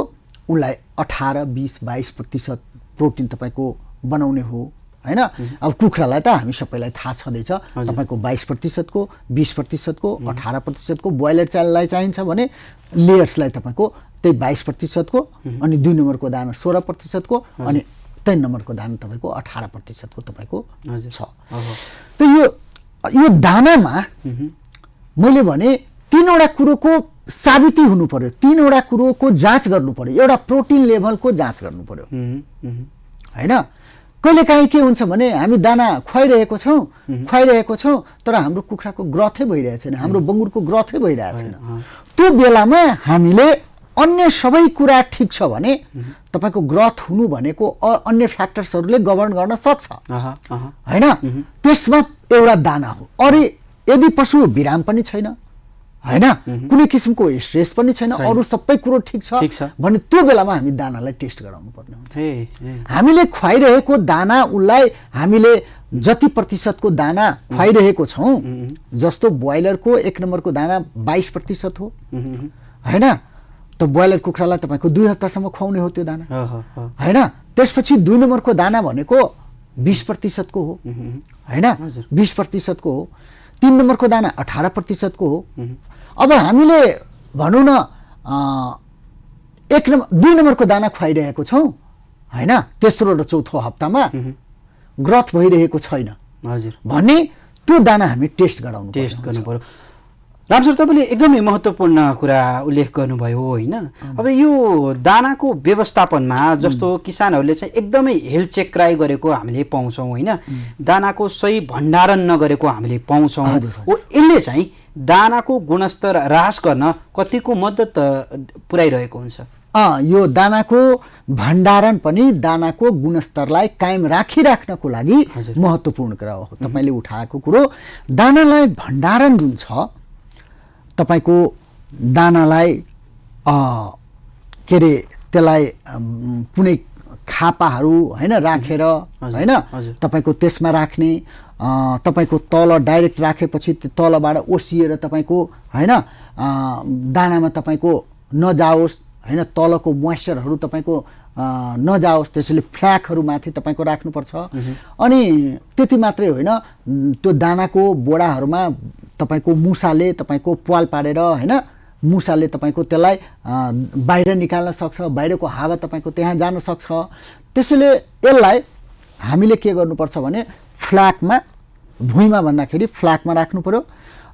उसलाई 18, 20, 22% प्रोटिन तपाईँको बनाउने हो होइन। अब कुखुरालाई त हामी सबैलाई थाहा छँदैछ, तपाईँको 22% को, 20% को, 18% को, ब्रोइलर चाइल्डलाई चाहिन्छ भने लेयर्सलाई तपाईँको त्यही 22% को, अनि 2 नम्बरको दाना 16% को, अनि 3 नम्बरको दाना तपाईँको 18% को तपाईँको छ। त यो दानामा मैले भने 3वटा कुरोको साबिती हुनु पर्यो, 3वटा कुरोको जाँच गर्नु पर्यो। एउटा प्रोटिन लेभलको जाँच गर्नु पर्यो होइन। कहिलेकाहीँ के हुन्छ भने हामी दाना खुवाइरहेको छौँ तर हाम्रो कुखुराको ग्रोथै भइरहेको छैन, हाम्रो बङ्गुरको ग्रोथै भइरहेको छैन। त्यो बेलामा हामीले अन्य सबै कुरा ठिक छ भने तपाईँको ग्रोथ हुनु भनेको अन्य फ्याक्टर्सहरूले गभर्न गर्न सक्छ होइन। त्यसमा एउटा दाना हो। अरे यदि पशु बिराम पनि छैन होइन, कुनै किसिमको स्ट्रेस पनि छैन, अरू सबै कुरो ठिक छ भने त्यो बेलामा हामी दानालाई टेस्ट गराउनु पर्ने हुन्छ। हामीले खुवाइरहेको दाना उसलाई हामीले जति प्रतिशतको दाना खुवाइरहेको छौँ, जस्तो ब्रोइलरको 1 नम्बरको दाना 22% हो होइन, त ब्रोइलर कुखुरालाई तपाईँको 2 हप्तासम्म खुवाउने हो त्यो दाना होइन। त्यसपछि 2 नम्बरको दाना भनेको 20% को हो होइन, 20% को हो। 3 नम्बरको दाना 18% को हो। अब हामीले भनौँ न 2 नम्बरको दाना खुवाइरहेको छौँ होइन, तेस्रो र चौथो हप्तामा ग्रोथ भइरहेको छैन भने त्यो दाना हामी टेस्ट गर्नु पर्यो। राम सर, तपाईँले एकदमै महत्त्वपूर्ण कुरा उल्लेख गर्नुभयो होइन। अब यो दानाको व्यवस्थापनमा जस्तो किसानहरूले चाहिँ एकदमै हेलचेक्राइ गरेको हामीले पाउँछौँ होइन, दानाको सही भण्डारण नगरेको हामीले पाउँछौँ। यसले चाहिँ दानाको गुणस्तर ह्रास गर्न कतिको मद्दत पुर्याइरहेको हुन्छ? यो दानाको भण्डारण पनि दानाको गुणस्तरलाई कायम राखिराख्नको लागि महत्त्वपूर्ण कुरा हो। तपाईँले उठाएको कुरो, दानालाई भण्डारण जुन छ, तपाईँको दानालाई के अरे त्यसलाई कुनै खापाहरू होइन राखेर होइन, तपाईँको त्यसमा राख्ने, तपाईँको तल डाइरेक्ट राखेपछि त्यो तलबाट ओसिएर तपाईँको होइन दानामा तपाईँको नजाओस् होइन, तलको मोइस्चरहरू तपाईँको नजाओस्, त्यसैले फ्ल्याकहरू माथि तपाईँको राख्नुपर्छ। अनि त्यति मात्रै होइन, त्यो दानाको बोराहरूमा तपाईँको मुसाले तपाईँको प्वाल पारेर होइन, मुसाले तपाईँको त्यसलाई बाहिर निकाल्न सक्छ, बाहिरको हावा तपाईँको त्यहाँ जान सक्छ। त्यसैले यसलाई हामीले के गर्नुपर्छ भने फ्ल्याकमा, भुइँमा भन्दाखेरि फ्ल्याकमा राख्नु पर्यो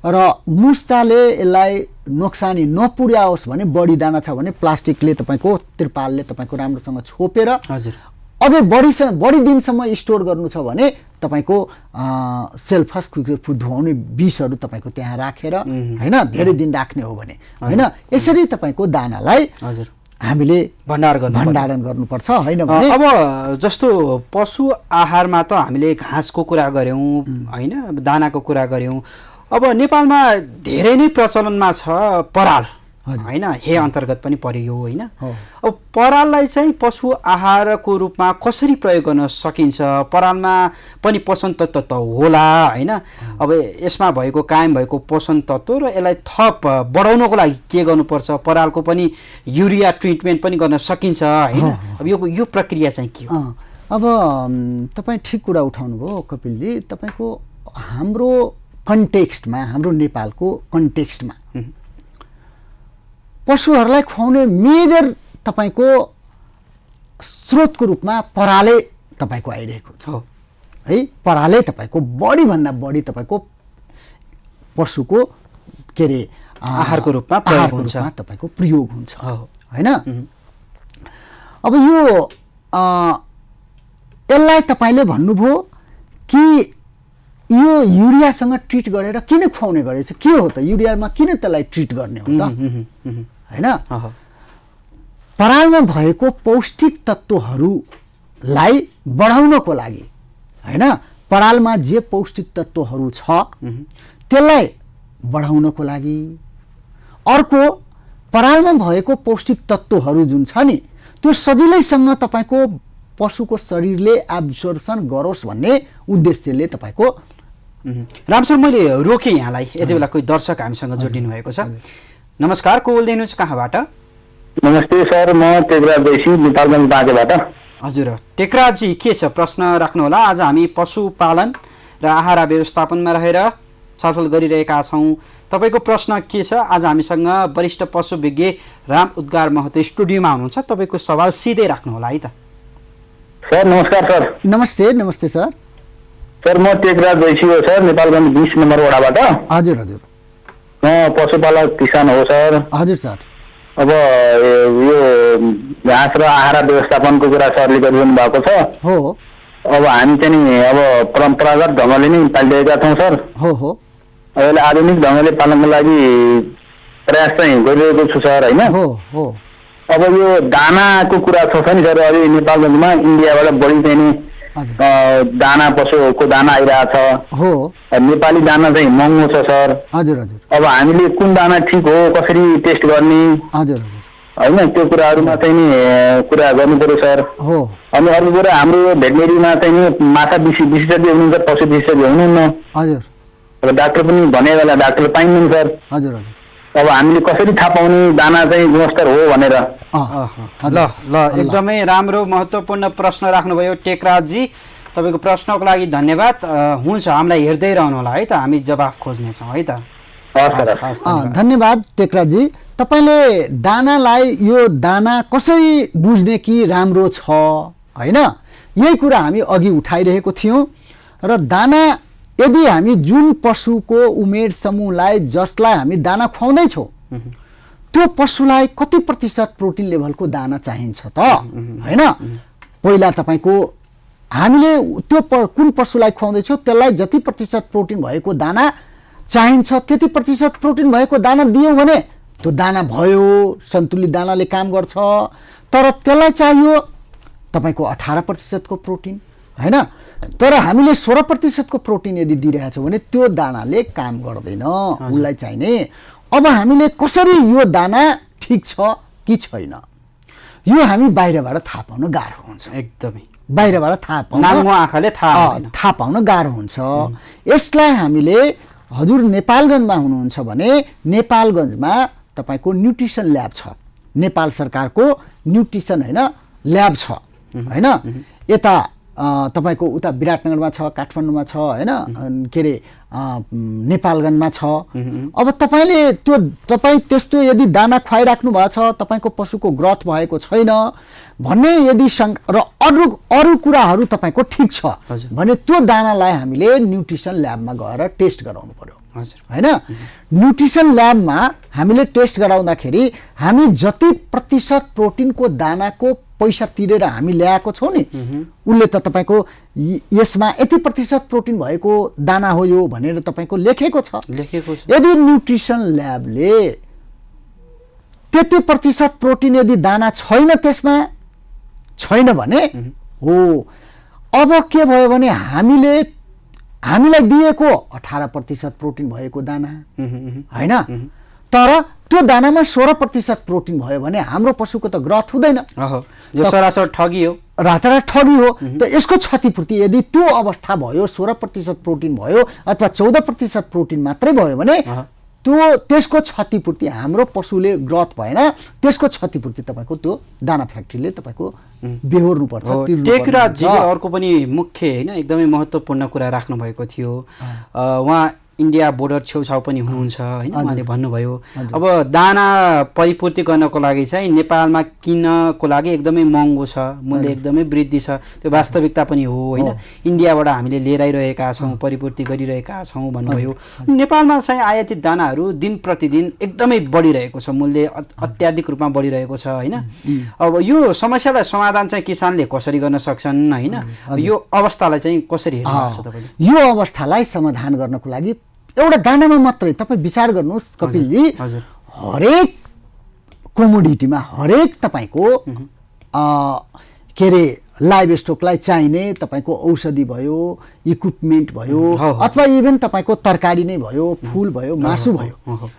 र मुसाले यसलाई नोक्सानी नपुर्याओस् भने, बढी दाना छ भने प्लास्टिकले तपाईँको त्रिपालले तपाईँको राम्रोसँग छोपेर अझै बढी दिनसम्म स्टोर गर्नु छ भने तपाईँको सेल्फस धुवाउने विषहरू तपाईँको त्यहाँ राखेर होइन, धेरै दिन राख्ने हो भने होइन, यसरी तपाईँको दानालाई हामीले भण्डारण गर्नुपर्छ होइन। अब जस्तो पशु आहारमा त हामीले घाँसको कुरा गऱ्यौँ होइन, दानाको कुरा गऱ्यौँ। अब नेपालमा धेरै नै प्रचलनमा छ पराल होइन, हे अन्तर्गत पनि परियो होइन। अब पराललाई चाहिँ पशु आहारको रूपमा कसरी प्रयोग गर्न सकिन्छ? परालमा पनि पोषण तत्त्व त होला होइन, अब यसमा भएको कायम भएको पोषण तत्त्व र यसलाई थप बढाउनको लागि के गर्नुपर्छ? परालको पनि युरिया ट्रिटमेन्ट पनि गर्न सकिन्छ होइन। अब यो प्रक्रिया चाहिँ के हो? अब तपाईँ ठिक कुरा उठाउनु भयो कपिलजी। तपाईँको हाम्रो कन्टेक्स्टमा, हाम्रो नेपालको कन्टेक्स्टमा पशुहरूलाई खुवाउने मेजर तपाईँको स्रोतको रूपमा परालै तपाईँको आइरहेको छ है। परालै तपाईँको बढीभन्दा बढी तपाईँको पशुको के अरे आहारको रूपमा तपाईँको प्रयोग हुन्छ होइन। अब यो यसलाई तपाईँले भन्नुभयो कि यो युरियासँग ट्रिट गरेर किन खुवाउने गरेछ, के हो त युरियामा किन त्यसलाई ट्रिट गर्ने हो त होइन। परालमा भएको पौष्टिक तत्त्वहरूलाई बढाउनको लागि होइन, परालमा जे पौष्टिक तत्त्वहरू छ त्यसलाई बढाउनको लागि, अर्को परालमा भएको पौष्टिक तत्त्वहरू जुन छ नि त्यो सजिलैसँग तपाईँको पशुको शरीरले एब्जर्सन गरोस् भन्ने उद्देश्यले तपाईँको रामसर मैले रोकेँ यहाँलाई यति बेला कोही दर्शक हामीसँग जोडिनु भएको छ। नमस्कार, को बोल्दै हुनुहुन्छ, कहाँबाट? नमस्ते सर, म टेकराज जोशी नेपालगञ्ज बाँकेबाट। हजुर टेकराजी, के छ प्रश्न राख्नुहोला। आज हामी पशुपालन र आहारा व्यवस्थापनमा रहेर छलफल गरिरहेका छौँ। तपाईँको प्रश्न के छ? आज हामीसँग वरिष्ठ पशु विज्ञ राम उद्गार महतो स्टुडियोमा हुनुहुन्छ। तपाईँको सवाल सिधै राख्नुहोला है त। सर नमस्कार सर। नमस्ते नमस्ते सर। सर म टेकराज जोशी हो सर, नेपालगञ्ज 20 नम्बर वडाबाट। हजुर हजुर। म पशुपालक किसान हो सर। हजुर सर। अब यो घाँस र आहारा व्यवस्थापनको कुरा सरले गरिरहनु भएको छ। हो। अब हामी चाहिँ नि अब परम्परागत ढङ्गले नै पालिरहेका छौँ सर। हो। अहिले आधुनिक ढङ्गले पालनको लागि प्रयास चाहिँ गरिरहेको छु सर, होइन? हो। अब यो दानाको कुरा छ नि सर, अहिले नेपालगञ्जमा इन्डियाबाट बढी चाहिँ नि दाना पशुको दाना आइरहेछ। हो। नेपाली दाना चाहिँ महँगो छ सर। हजुर हजुर। अब हामीले कुन दाना ठिक हो, कसरी टेस्ट गर्ने, हजुर हजुर, होइन, त्यो कुराहरूमा चाहिँ नि कुरा गर्नु पर्यो सर। हो। अनि अर्को कुरा, हाम्रो भेटनेरीमा चाहिँ नि माछा विशेषज्ञ हुनुहुन्छ, पशु विशेषज्ञ हुनुहुन्न। हजुर। अब डाक्टर पनि भने बेला डाक्टर पाइँदैन सर। हजुर हजुर। अब हामीले कसरी थाहा पाउने दाना चाहिँ गुणस्तर हो भनेर? ल एकदमै राम्रो महत्त्वपूर्ण प्रश्न राख्नुभयो टेकराजजी। तपाईँको प्रश्नको लागि धन्यवाद। हुन्छ, हामीलाई हेर्दै रहनु होला है त, हामी जवाफ खोज्नेछौँ है त। धन्यवाद टेकराजजी। तपाईँले दानालाई यो दाना कसरी बुझ्ने कि राम्रो छ, होइन, यही कुरा हामी अघि उठाइरहेको थियौँ। र दाना यदि हामी जुन पशुको उमेर समूहलाई जसलाई हामी दाना खुवाउँदैछौँ त्यो पशुलाई कति प्रतिशत प्रोटिन लेभलको दाना चाहिन्छ त, होइन? पहिला तपाईँको हामीले त्यो कुन पशुलाई खुवाउँदैछौँ त्यसलाई जति प्रतिशत प्रोटिन भएको दाना चाहिन्छ त्यति प्रतिशत प्रोटिन भएको दाना दियौँ भने त्यो दाना भयो, सन्तुलित दानाले काम गर्छ। तर त्यसलाई चाहियो तपाईँको 18% प्रोटिन, होइन? तर हामीले 16% प्रोटिन यदि दिइरहेछौँ भने त्यो दानाले काम गर्दैन, उसलाई चाहिने। अब हामीले कसरी यो दाना ठिक छ कि छैन, यो हामी बाहिरबाट थाहा पाउन गाह्रो हुन्छ। एकदमै बाहिरबाट थाहा पाउन गाह्रो हुन्छ। यसलाई हामीले, हजुर नेपालगञ्जमा हुनुहुन्छ भने नेपालगञ्जमा तपाईँको न्युट्रिसन ल्याब छ, नेपाल सरकारको न्युट्रिसन, होइन, ल्याब छ, होइन? यता तपाईँको उता विराटनगरमा छ, काठमाडौँमा छ, होइन, के अरे नेपालगञ्जमा छ। अब तपाईँ त्यस्तो यदि दाना खुवाइराख्नु भएको छ, तपाईँको पशुको ग्रोथ भएको छैन भन्ने यदि र अरू कुराहरू तपाईँको ठिक छ भने त्यो दानालाई हामीले न्युट्रिसन ल्याबमा गएर टेस्ट गराउनु पर्यो, होइन? न्युट्रिसन ल्याबमा हामीले टेस्ट गराउँदाखेरि हामी जति प्रतिशत प्रोटिनको दानाको पैसा तिरेर हामी ल्याएको छौँ नि, उसले त तपाईँको यसमा यति प्रतिशत प्रोटिन भएको दाना हो यो भनेर तपाईँको लेखेको छ। यदि न्युट्रिसन ल्याबले त्यति प्रतिशत प्रोटिन यदि दाना छैन, त्यसमा छैन भने हो, अब के भयो भने हामीलाई दिएको 18% प्रोटिन भएको दाना, होइन, तर त्यो दानामा 16% प्रोटिन भयो भने हाम्रो पशुको त ग्रोथ हुँदैन, यो सरासर ठगी हो, रातारात ठगी हो। त यसको क्षतिपूर्ति यदि त्यो अवस्था भयो, 16% प्रोटिन भयो अथवा 14% प्रोटिन मात्रै भयो भने त्यसको क्षतिपूर्ति हाम्रो पशुले ग्रोथ भएन, त्यसको क्षतिपूर्ति तपाईँको त्यो दाना फ्याक्ट्रीले तपाईँको बेहोर्नु पर्छ। टेकराजजीले अर्को पनि मुख्य, होइन, एकदमै महत्त्वपूर्ण कुरा राख्नु भएको थियो। उहाँ इन्डिया बोर्डर छेउछाउ पनि हुनुहुन्छ, होइन, उहाँले भन्नुभयो अब दाना परिपूर्ति गर्नको लागि चाहिँ नेपालमा किन्नको लागि एकदमै महँगो छ, मूल्य एकदमै वृद्धि छ, त्यो वास्तविकता पनि हो, होइन? इन्डियाबाट हामीले लिएर आइरहेका छौँ, परिपूर्ति गरिरहेका छौँ भन्नुभयो। नेपालमा चाहिँ आयातित दानाहरू दिन प्रतिदिन एकदमै बढिरहेको छ, मूल्य अत्याधिक रूपमा बढिरहेको छ, होइन? अब यो समस्यालाई समाधान चाहिँ किसानले कसरी गर्न सक्छन्, होइन? यो अवस्थालाई चाहिँ कसरी हेर्नुहुन्छ तपाईँले? यो अवस्थालाई समाधान गर्नको लागि एउटा दानामा मात्रै तपाईँ विचार गर्नुहोस् कपिलजी, हरेक कमोडिटीमा, हरेक तपाईँको के अरे लाइभ स्टकलाई चाहिने तपाईँको औषधि भयो, इक्विपमेन्ट भयो, अथवा इभन तपाईँको तरकारी नै भयो, फुल भयो, मासु भयो,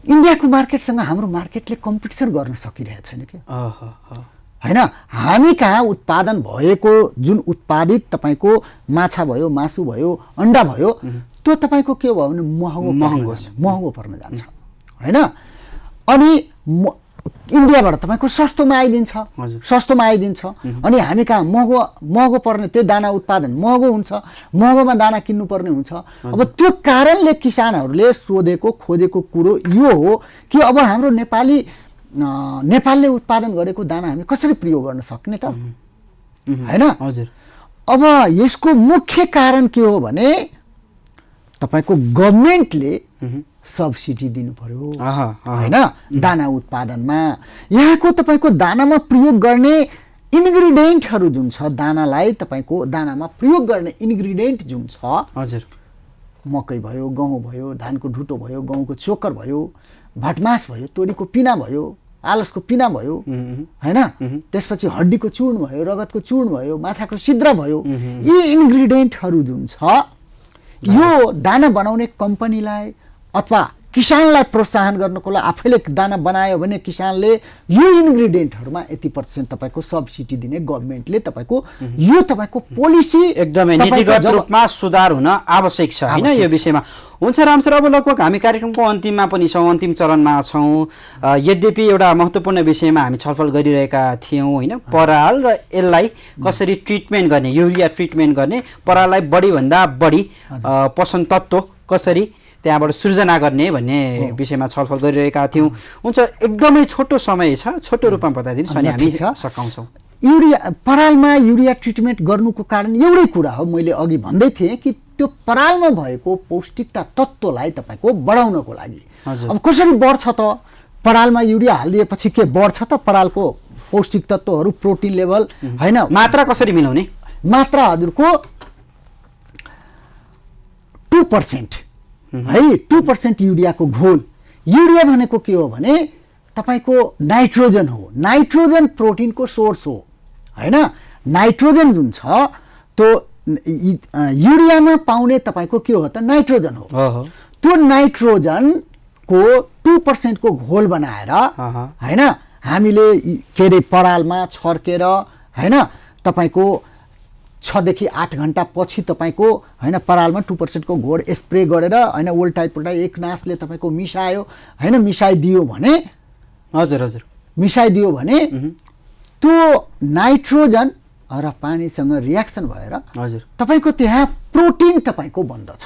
इन्डियाको मार्केटसँग हाम्रो मार्केटले कम्पिटिसन गर्न सकिरहेको छैन क्या। हैन हामी कहाँ उत्पादन भएको जुन उत्पादित तपाईको माछा भयो मासु भयो अन्डा भयो त्यो तपाईको के भयो भने महँगो पर्न जान्छ हैन अनि इन्डियाबाट तपाईको सस्तोमा आइदिन्छ अनि हामी कहाँ महँगो पर्ने त्यो दाना उत्पादन महँगो हुन्छ महँगोमा दाना किन्नु पर्ने हुन्छ अब त्यो कारणले किसानहरूले सोधेको खोजेको कुरो यो हो कि अब हाम्रो नेपालले उत्पादन गरेको दाना हामी कसरी प्रयोग गर्न सक्ने त हैन हजुर अब यसको मुख्य कारण के हो भने तपाईको गभर्नमेन्टले सब्सिडी दिनु पर्यो हैन दाना उत्पादनमा यहाँको तपाईको दानामा प्रयोग गर्ने इन्ग्रेडिएन्टहरु जुन छ दानालाई तपाईको दानामा प्रयोग गर्ने इन्ग्रेडिएन्ट जुन छ हजुर मकै भयो गहुँ भयो धानको ढुटो भयो गहुँको चोकर भयो भटमास भयो तोरीको पिना भयो आलसको पिना भयो हैन त्यसपछि हड्डीको चूर्ण भयो रगतको चूर्ण भयो माछाको सिद्रा भयो यी इन्ग्रेडिएन्टहरु जुन छ यो दाना बनाउने कम्पनीलाई अथवा किसानलाई प्रोत्साहन गर्नको लागि आफैले दाना बनायो भने किसानले यो इन्ग्रेडिएन्टहरुमा यति % तपाईको सब्सिडी दिने गभर्नमेन्टले तपाईको यो तपाईको पोलिसी एकदमै नीतिगत रूपमा सुधार हुन आवश्यक छ हैन यो विषयमा हुन्छ राम सर अब लगभग हामी कार्यक्रमको अन्तिममा पनि छौं अन्तिम चरणमा छौं यद्यपि एउटा महत्त्वपूर्ण विषयमा हामी छलफल गरिरहेका थियौं हैन पराल र यसलाई कसरी ट्रिटमेन्ट गर्ने युरिया ट्रिटमेन्ट गर्ने पराललाई बढी भन्दा बढी पोषण तत्त्व कसरी त्यहाँबाट सृजना गर्ने भन्ने विषयमा छलफल गरिरहेका थियौं हुन्छ एकदमै छोटो समय छ छोटो रूपमा बताइदिनुस् अनि हामी सकाउँछौं परालमा युरिया ट्रिटमेन्ट गर्नुको कारण एउटै कुरा हो मैले अघि भन्दै थिएँ कि त्यो परालमा भएको पौष्टिकता तत्त्वलाई तपाईको बढाउनको लागि अब कसरी बढ्छ त परालमा युरिया हाल्दिएपछि के बढ्छ त परालको पौष्टिक तत्त्वहरु प्रोटिन लेभल हैन मात्रा कसरी मिलाउने मात्रा हजुरको 2% है 2% युरियाको घोल युरिया भनेको के हो भने तपाईको नाइट्रोजन हो नाइट्रोजन प्रोटिनको सोर्स हो हैन नाइट्रोजन जुन छ त्यो युरियामा पाउने तपाईको के हो त नाइट्रोजन हो त्यो नाइट्रोजनको 2% को घोल बनाएर हैन हामीले के रे परालमा छर्केर हैन तपाईको 6 देखि 8 घण्टा पछि तपाईको हैन परालमा 2% को घोल स्प्रे गरेर हैन उल्टाइ एक नासले तपाईको मिसायो हैन मिसाइदियो भने हजुर मिसाइदियो भने त्यो नाइट्रोजन र पानीसँग रिएक्सन भएर हजुर तपाईको त्यहाँ प्रोटिन तपाईको बन्दछ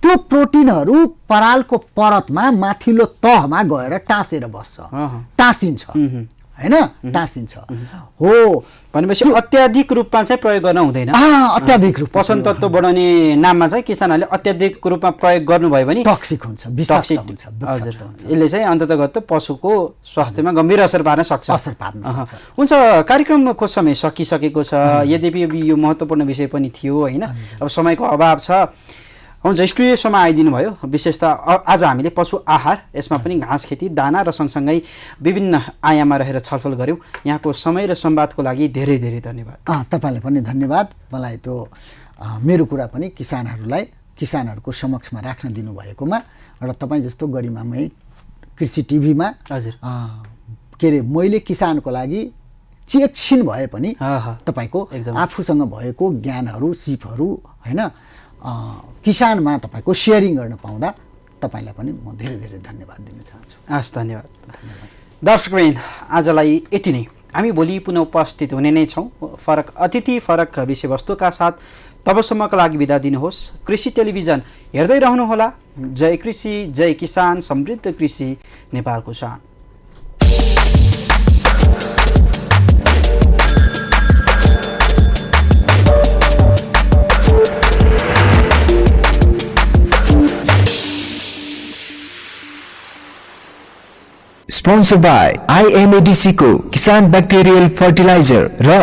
त्यो प्रोटिनहरु परालको परतमा माथिल्लो तहमा गएर टाँसेर बस्छ टाँसिन्छ हैन टाँसिन्छ हो भनेपछि अत्याधिक रूपमा चाहिँ प्रयोग गर्न हुँदैन अत्याधिक रूपमा पोषण तत्त्व बढाउने नाममा चाहिँ किसानहरूले अत्याधिक रूपमा प्रयोग गर्नुभयो भने टक्सिक हुन्छ विषाक्त हुन्छ हजुर यसले चाहिँ अन्ततगत पशुको स्वास्थ्यमा गम्भीर असर पार्न सक्छ हुन्छ कार्यक्रमको समय सकिसकेको छ यद्यपि यो महत्त्वपूर्ण विषय पनि थियो हैन अब समयको अभाव छ हुन्छ स्टुडियोसम्म आइदिनु भयो विशेष त आज हामीले पशु आहार यसमा पनि घाँस खेती दाना र सँगसँगै विभिन्न आयाममा रहेर छलफल गर्यौं यहाँको समय र संवादको लागि धेरै धेरै धन्यवाद तपाईलाई पनि धन्यवाद मलाई त्यो मेरो कुरा पनि किसानहरुको समक्षमा राख्न दिनु भएकोमा र तपाई जस्तो गरिमामय कृषि टिभीमा हजुर के रे मैले किसानको लागि एकछिन भए पनि तपाईको आफूसँग भएको ज्ञानहरु सिपहरु हैन किसानमा तपाईको शेयरिङ गर्न पाउँदा तपाईलाई पनि म धेरै धेरै धन्यवाद दिन चाहन्छु हस् धन्यवाद दर्शकवृन्द आजलाई यति नै हामी भोलि पुनः उपस्थित हुने नै छौं फरक अतिथि फरक विषयवस्तुका साथ तबसम्मका लागि बिदा दिनुहोस् कृषि टेलिभिजन हेर्दै रहनु होला जय कृषि जय किसान समृद्ध कृषि नेपालको शान स्पोन्सर बाय IMADC को किसान बैक्टेरियल फर्टिलाइजर र